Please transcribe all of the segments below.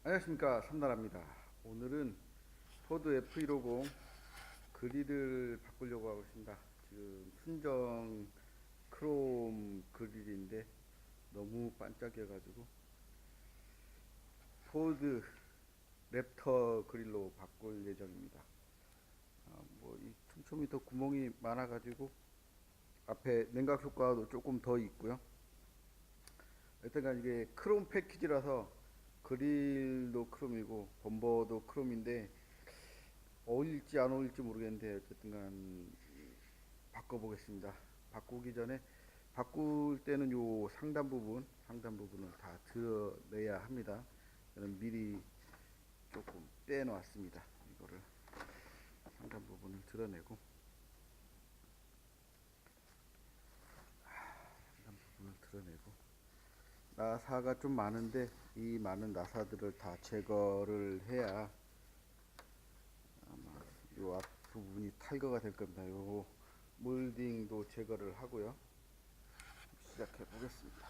안녕하십니까, 삼나라입니다. 오늘은 포드 F150 그릴을 바꾸려고 하고 있습니다. 지금 순정 크롬 그릴인데 너무 반짝여가지고 포드 랩터 그릴로 바꿀 예정입니다. 이 촘촘히 더 구멍이 많아가지고 앞에 냉각 효과도 조금 더 있고요. 여튼간 이게 크롬 패키지라서 그릴도 크롬이고 범버도 크롬인데 어울릴지 안 어울릴지 모르겠는데 어쨌든간 바꿔보겠습니다. 바꾸기 전에 바꿀 때는 요 상단 부분을 다 드러내야 합니다. 저는 미리 조금 빼놓았습니다. 이거를 상단 부분을 드러내고 나사가 좀 많은데 이 많은 나사들을 다 제거를 해야 아마 요 앞부분이 탈거가 될 겁니다. 요 몰딩도 제거를 하고요. 시작해 보겠습니다.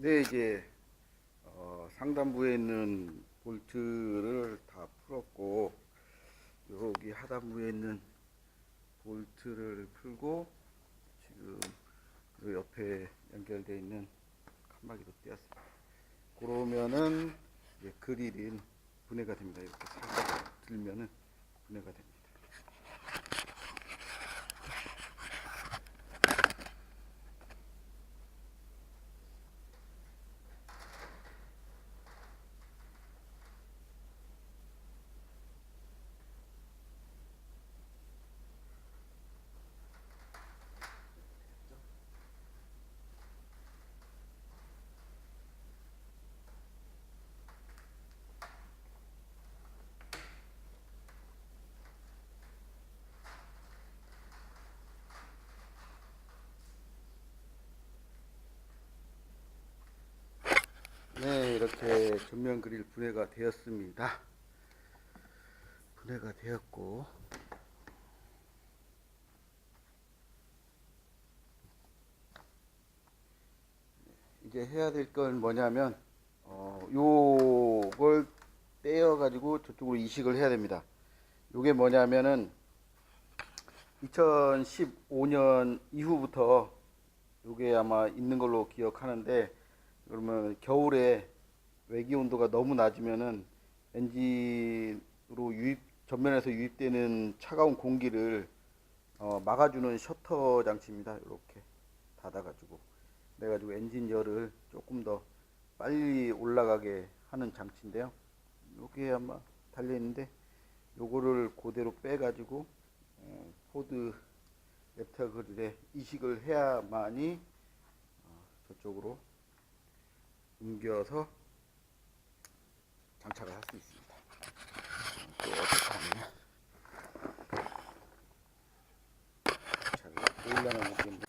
네, 이제 상단부에 있는 볼트를 다 풀었고 여기 하단부에 있는 볼트를 풀고 지금 요 옆에 연결되어 있는 칸막이도 떼었습니다. 그러면은 이제 그릴은 분해가 됩니다. 이렇게 살짝 들면은 분해가 됩니다. 네, 이렇게 전면 그릴 분해가 되었습니다. 분해가 되었고, 이제 해야 될 건 뭐냐면, 요걸 떼어가지고 저쪽으로 이식을 해야 됩니다. 요게 뭐냐면은, 2015년 이후부터 요게 아마 있는 걸로 기억하는데, 그러면 겨울에 외기 온도가 너무 낮으면은 엔진으로 전면에서 유입되는 차가운 공기를 막아주는 셔터 장치입니다. 이렇게 닫아가지고 그래가지고 엔진 열을 조금 더 빨리 올라가게 하는 장치인데요. 여기에 아마 달려 있는데 요거를 그대로 빼가지고 포드 랩터 그릴에 이식을 해야만이 저쪽으로 옮겨서 장착을 할 수 있습니다. 또 어떻게 하면 장착을 보일러는 모르겠는데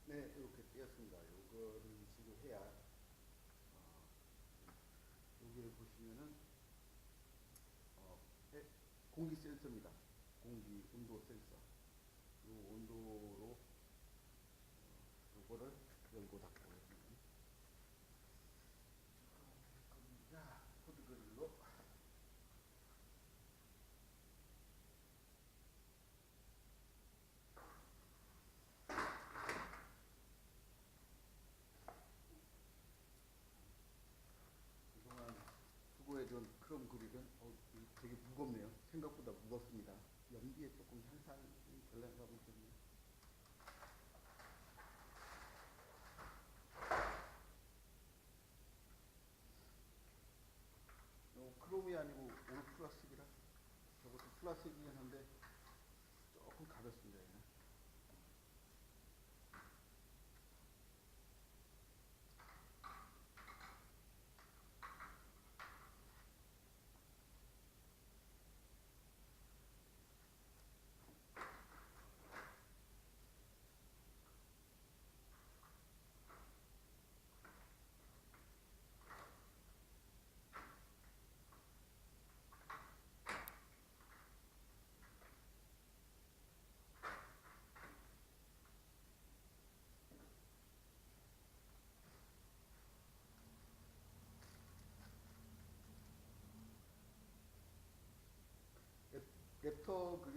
네, 이렇게 띄었습니다. 요거를 이식을 해야 여기에 보시면은 공기 센서입니다. 공기 온도 센서. 이 온도로 요거를 열고 닫고 해주면 겁니다. 코드 그릴로 그동안 수고해준 크롬 그릴은 되게 무겁네요. 생각보다 무겁습니다. 연비에 조금 향상이 될는가 보거든요. 크롬이 아니고 올 플라스틱이라 저것도 플라스틱이긴 한데 조금 가볍습니다. 얘는.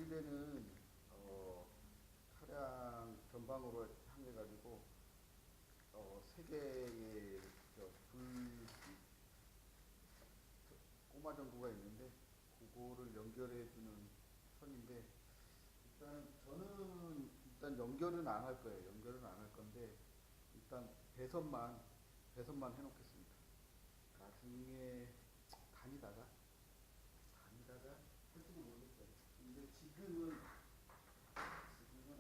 분리대는 차량 전방으로 향해 가지고 세 개의 꼬마 전구가 있는데 그거를 연결해 주는 선인데 일단 저는 일단 연결은 안 할 거예요. 연결은 안 할 건데 일단 배선만 해놓겠습니다. 나중에 다니다가 할지도 모르겠어요. 근데 지금은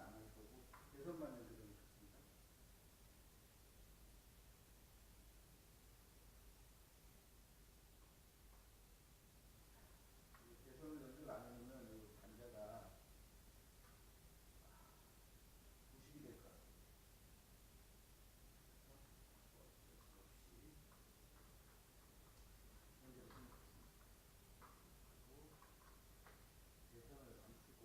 안 할 거고 배선만 연결해 놓겠습니다. 배선을 연결 안 해놓으면 이 단자가 부식이 될 거예요. 연결을 해놓겠습니다. 그리고 배선을 감추고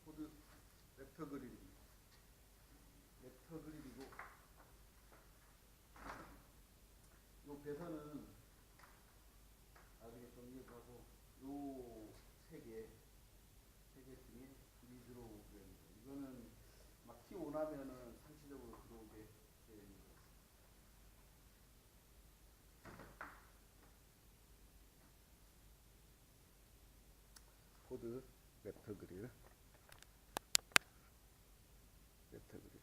코드 랩터 그릴입니다. 랩터 그릴이고 요 배선은 나중에 정리하고 요 세 개 중에 불이 들어오게 됩니다. 이거는 막 키 오나면은 상시적으로 들어오게 되는 것 같습니다. 코드 랩터 그릴, 랩터 그릴.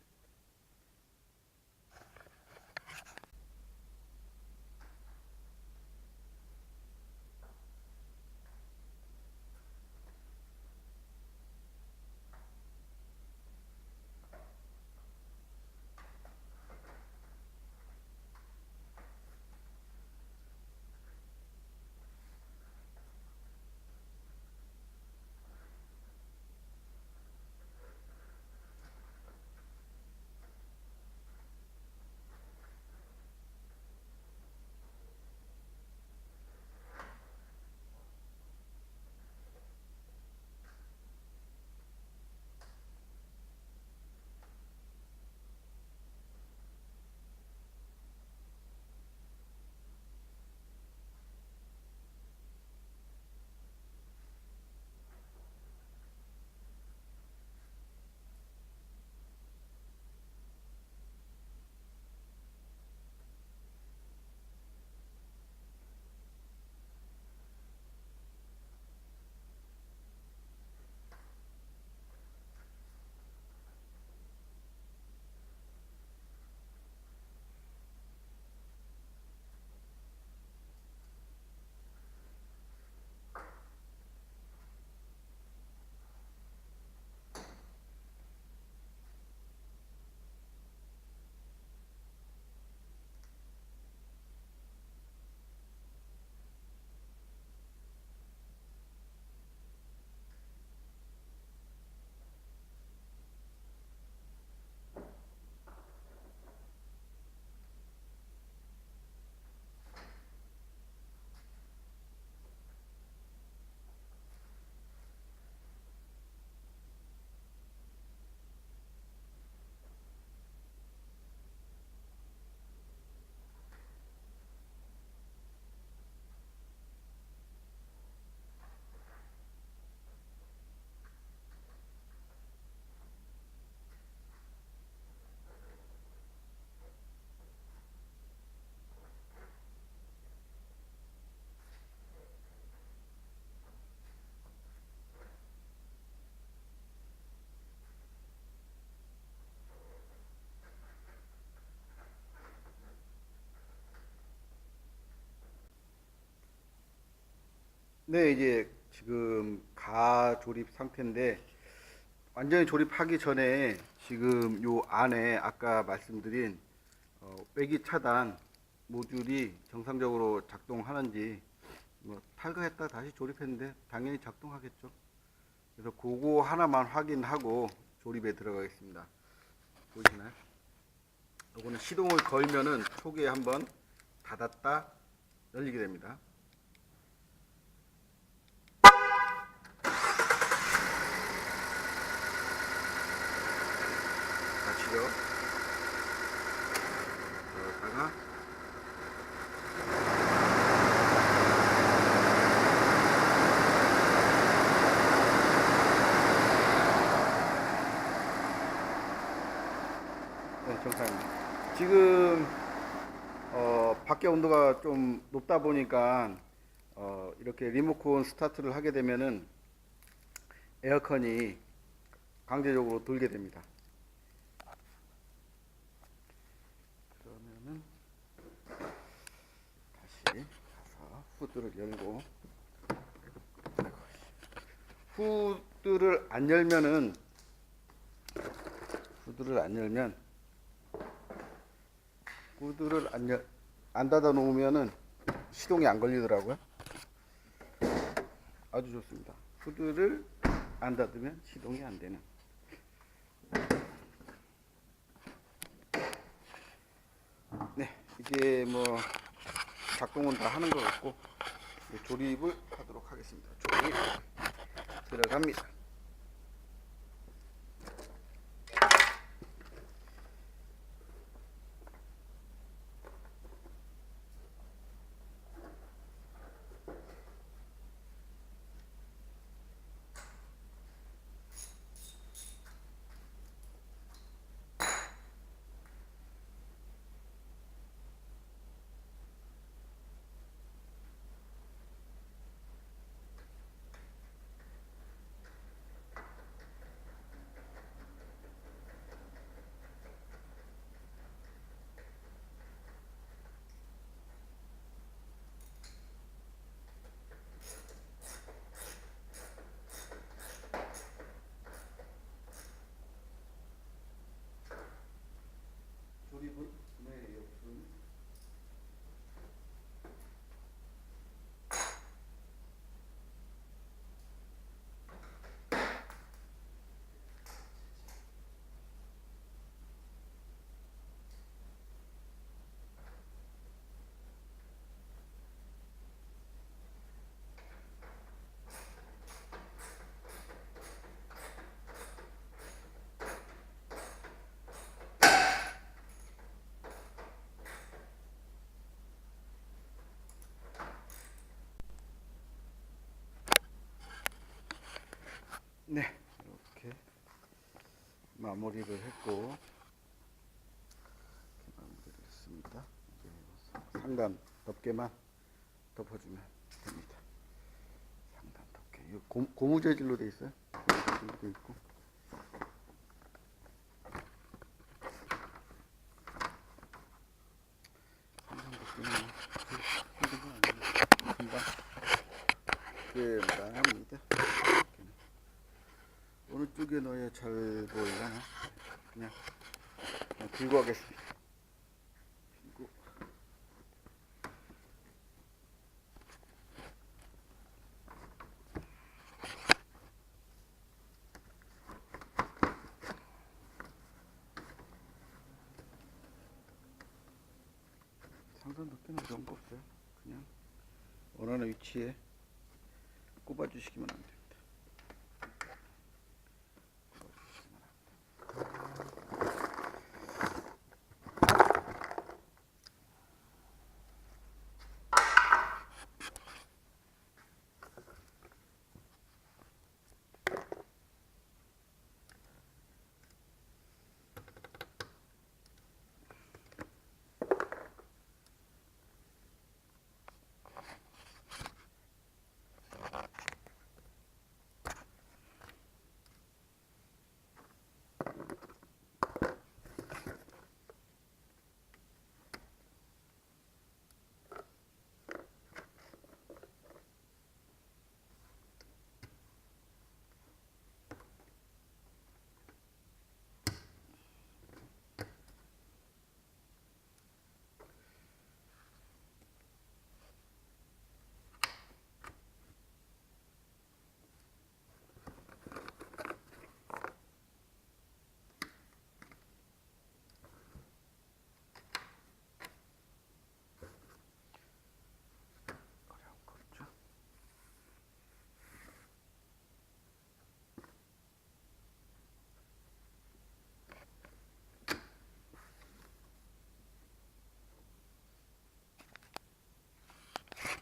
네, 이제 지금 가 조립 상태인데 완전히 조립하기 전에 지금 요 안에 아까 말씀드린 외기 차단 모듈이 정상적으로 작동하는지 뭐 탈거했다 다시 조립했는데 당연히 작동하겠죠. 그래서 그거 하나만 확인하고 조립에 들어가겠습니다. 보이시나요? 요거는 시동을 걸면은 초기에 한번 닫았다 열리게 됩니다. 닫히죠. 그러다가 네, 정상입니다. 지금 밖에 온도가 좀 높다 보니까 이렇게 리모컨 스타트를 하게 되면은 에어컨이 강제적으로 돌게 됩니다. 그러면은 다시 가서 후드를 열고, 후드를 안 열면은 후드를 안 열면 후드를 안 닫아 놓으면은 시동이 안 걸리더라고요. 아주 좋습니다. 후드를 안 닫으면 시동이 안 되는. 네, 이게 뭐 작동은 다 하는 것 같고 조립을 하도록 하겠습니다. 조립 들어갑니다. 조립은 네, 없음. 네, 이렇게 마무리를 했고 마무리를 했습니다. 이제 상단 덮개만 덮어주면 됩니다. 상단 덮개. 이거 고무 재질로 돼 있어요. 고무 재질도 있고. 상단 덮개는 힘든 건 아니에요. 금방 끝납니다. 어느 쪽에 넣어야 잘 보이려나? 그냥 들고 하겠습니다. 들고. 상단 덮개는 그런 거 없어요. 그냥 원하는 위치에 꼽아주시기만 하면 됩니다.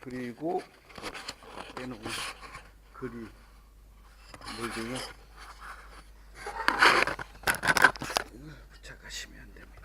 그리고 빼놓은 그리 몰딩을 붙여가시면 됩니다.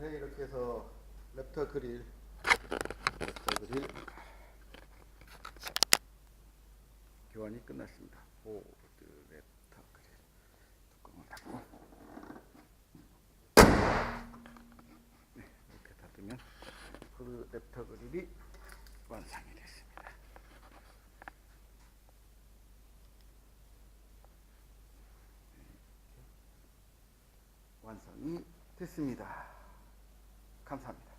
네, 이렇게 해서 랩터 그릴 교환이 끝났습니다. 보드 랩터 그릴 뚜껑을 닫고 네, 이렇게 닫으면 보드 랩터 그릴이 완성이 됐습니다. 완성이 됐습니다. 감사합니다.